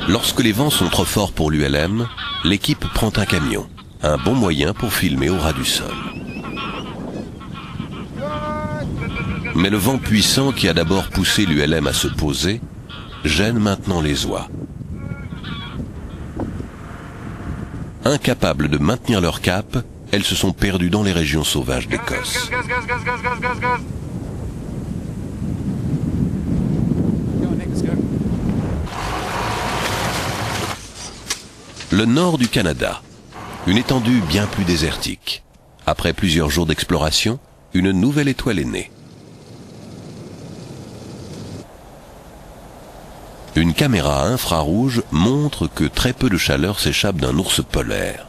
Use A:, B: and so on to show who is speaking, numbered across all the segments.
A: Lorsque les vents sont trop forts pour l'ULM, l'équipe prend un camion, un bon moyen pour filmer au ras du sol. Mais le vent puissant qui a d'abord poussé l'ULM à se poser gêne maintenant les oies. Incapables de maintenir leur cap, elles se sont perdues dans les régions sauvages d'Écosse. Le nord du Canada, une étendue bien plus désertique. Après plusieurs jours d'exploration, une nouvelle étoile est née. Une caméra à infrarouge montre que très peu de chaleur s'échappe d'un ours polaire.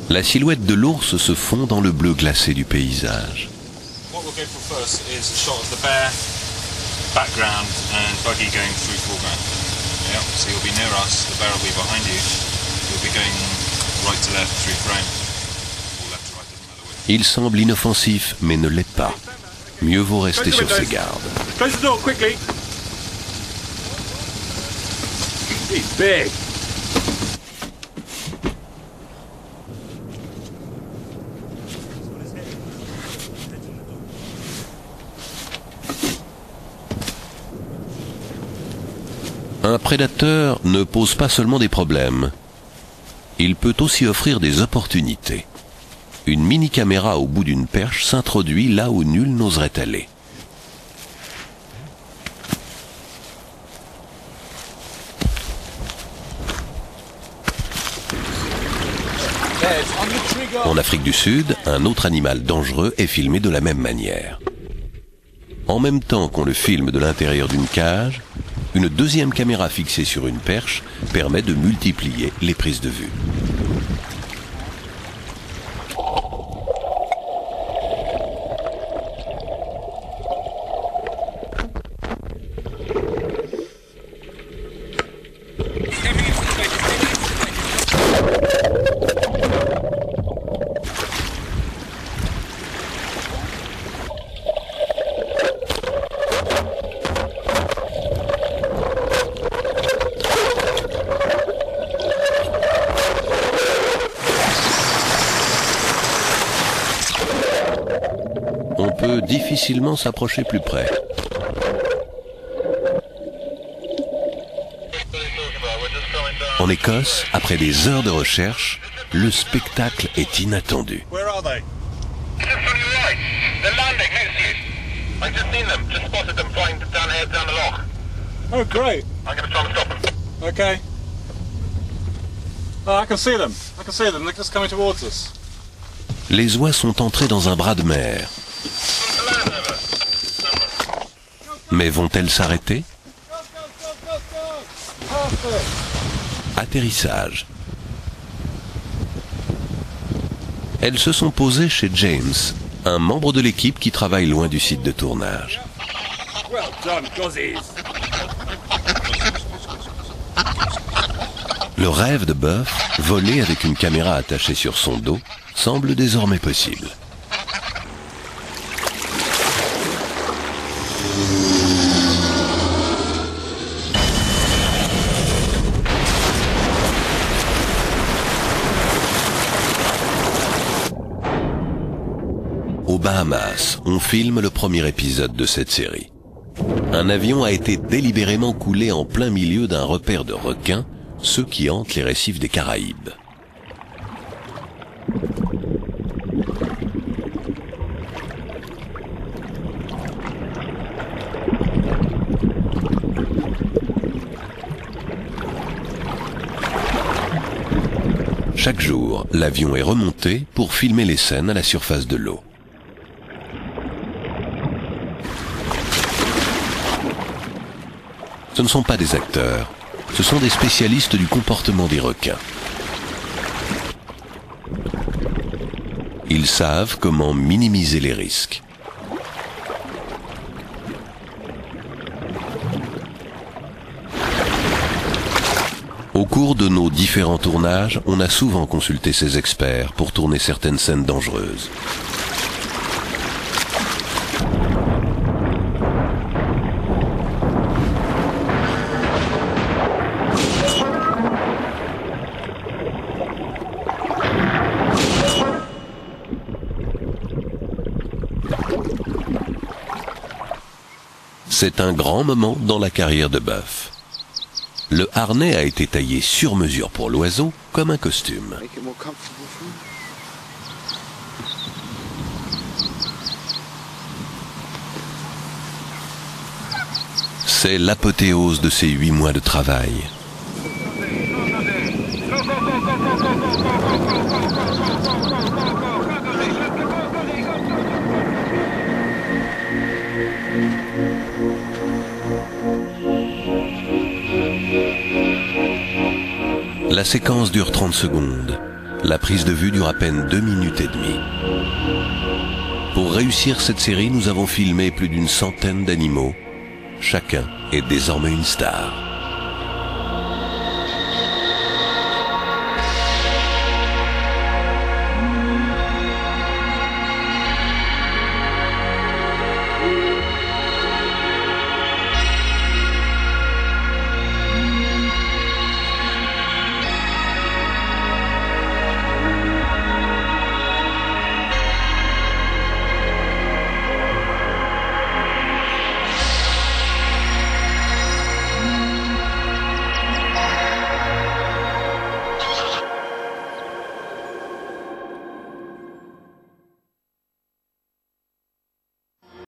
A: La silhouette de l'ours se fond dans le bleu glacé du paysage. Il semble inoffensif, mais ne l'est pas. Mieux vaut rester sur ses gardes. Un prédateur ne pose pas seulement des problèmes, il peut aussi offrir des opportunités. Une mini-caméra au bout d'une perche s'introduit là où nul n'oserait aller. En Afrique du Sud, un autre animal dangereux est filmé de la même manière. En même temps qu'on le filme de l'intérieur d'une cage, une deuxième caméra fixée sur une perche permet de multiplier les prises de vue. On peut difficilement s'approcher plus près. En Écosse, après des heures de recherche, le spectacle est inattendu.
B: Oh, great. I'm going to try and stop them. Okay. Oh, I can see them. I can see them. They're just coming towards us.
A: Les oies sont entrées dans un bras de mer. Mais vont-elles s'arrêter? Atterrissage. Elles se sont posées chez James, un membre de l'équipe qui travaille loin du site de tournage. Le rêve de Buff, voler avec une caméra attachée sur son dos, semble désormais possible. Aux Bahamas, on filme le premier épisode de cette série. Un avion a été délibérément coulé en plein milieu d'un repère de requins, ceux qui hantent les récifs des Caraïbes. Chaque jour, l'avion est remonté pour filmer les scènes à la surface de l'eau. Ce ne sont pas des acteurs, ce sont des spécialistes du comportement des requins. Ils savent comment minimiser les risques. Au cours de nos différents tournages, on a souvent consulté ces experts pour tourner certaines scènes dangereuses. C'est un grand moment dans la carrière de Buff. Le harnais a été taillé sur mesure pour l'oiseau, comme un costume. C'est l'apothéose de ces 8 mois de travail. La séquence dure 30 secondes. La prise de vue dure à peine 2 minutes et demie. Pour réussir cette série, nous avons filmé plus d'une centaine d'animaux. Chacun est désormais une star.